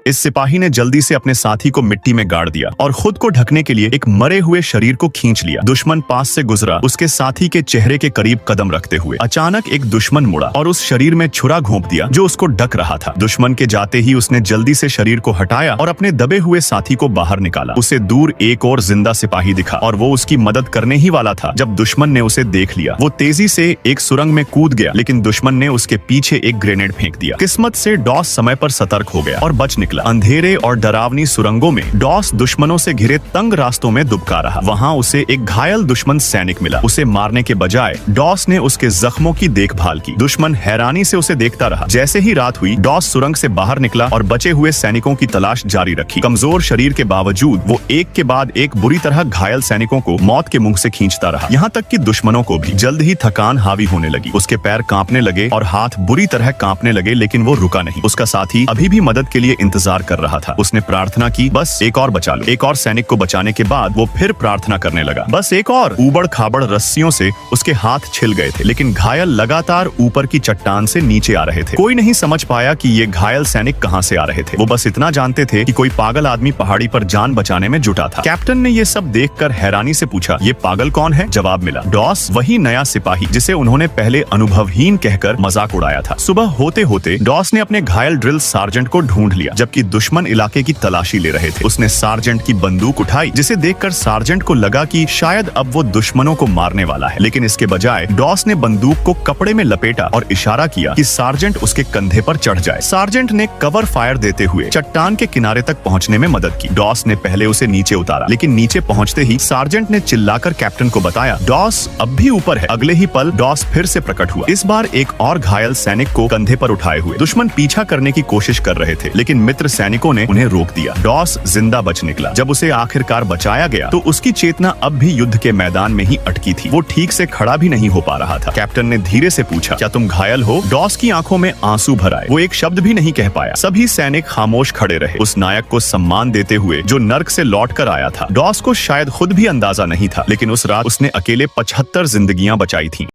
इस सिपाही ने जल्दी से अपने साथी को मिट्टी में गाड़ दिया और खुद को ढकने के लिए एक मरे हुए शरीर को खींच लिया। दुश्मन पास से गुजरा, उसके साथी के चेहरे के करीब कदम रखते हुए अचानक एक दुश्मन मुड़ा और उस शरीर में छुरा घोंप दिया जो उसको ढक रहा था। दुश्मन के जाते ही उसने जल्दी से शरीर को हटाया और अपने दबे हुए साथी को बाहर निकाला। उसे दूर एक और जिंदा सिपाही दिखा और वो उसकी मदद करने ही वाला था जब दुश्मन ने उसे देख लिया। वो तेजी से एक सुरंग में कूद गया, लेकिन दुश्मन ने उसके पीछे एक ग्रेनेड फेंक दिया। किस्मत से डॉस समय पर सतर्क हो गया और बच निकला। अंधेरे और डरावनी सुरंगों में डॉस दुश्मनों से घिरे तंग रास्तों में दुबका रहा। वहाँ उसे एक घायल दुश्मन सैनिक मिला। उसे मारने के बजाय डॉस ने उसके जख्मों की देखभाल की। दुश्मन हैरानी से उसे देखता रहा। जैसे ही रात हुई, डॉस सुरंग से बाहर निकला और बचे हुए सैनिकों की तलाश जारी रखी। कमजोर शरीर के बावजूद वो एक के बाद एक बुरी तरह घायल सैनिकों को मौत के मुंह से खींचता रहा। यहाँ तक कि दुश्मनों को भी जल्द ही थकान हावी होने लगी। उसके पैर कांपने लगे और हाथ बुरी तरह कांपने लगे, लेकिन वो रुका नहीं। उसका साथी अभी भी मदद के लिए इंतजार कर रहा था। उसने प्रार्थना की, बस एक और बचा लो। एक और सैनिक को बचाने के बाद वो फिर प्रार्थना करने लगा, बस एक और। ऊबड़ खाबड़ रस्सियों से उसके हाथ छिल गए थे, लेकिन घायल लगातार ऊपर की चट्टान से नीचे आ रहे थे। कोई नहीं समझ पाया कि ये घायल सैनिक कहाँ से आ रहे थे। वो बस इतना जानते थे कि कोई पागल आदमी पहाड़ी पर जान बचाने में जुटा था। कैप्टन ने ये सब देखकर हैरानी से पूछा, ये पागल कौन है? जवाब मिला, डॉस, वही नया सिपाही जिसे उन्होंने पहले अनुभवहीन कहकर मजाक उड़ाया था। सुबह होते होते डॉस ने अपने घायल ड्रिल सार्जेंट को ढूंढ लिया, जबकि दुश्मन इलाके की तलाशी ले रहे थे। उसने सार्जेंट की बंदूक उठाई, जिसे देखकर सार्जेंट को लगा कि शायद अब वो दुश्मनों को मारने वाला है, लेकिन इसके बजाय डॉस ने बंदूक को कपड़े में लपेटा और इशारा किया कि सार्जेंट उसके कंधे पर चढ़ जाए। सार्जेंट ने कवर फायर देते हुए चट्टान के किनारे तक पहुंचने में मदद की। डॉस ने पहले उसे नीचे उतारा, लेकिन नीचे पहुंचते ही सार्जेंट ने चिल्लाकर कैप्टन को बताया, डॉस अब भी ऊपर है। अगले ही पल डॉस फिर से प्रकट हुआ, इस बार एक और घायल सैनिक को कंधे पर उठाए हुए। दुश्मन पीछा करने की कोशिश कर रहे थे, लेकिन मित्र सैनिकों ने उन्हें रोक दिया। डॉस जिंदा बच निकला। जब उसे आखिरकार बचाया गया तो उसकी चेतना अब भी युद्ध के मैदान में ही अटकी थी। वो ठीक से खड़ा भी नहीं हो पा रहा था। कैप्टन ने धीरे से पूछा, क्या तुम घायल हो? डॉस की आंखों में आंसू भर आए। वो एक शब्द भी नहीं कह पाया। सभी सैनिक खामोश खड़े रहे, उस नायक को सम्मान देते हुए जो नर्क से लौट कर आया था। डॉस को शायद खुद भी अंदाजा नहीं था, लेकिन उस रात उसने अकेले 75 जिंदगियां बचाई थीं।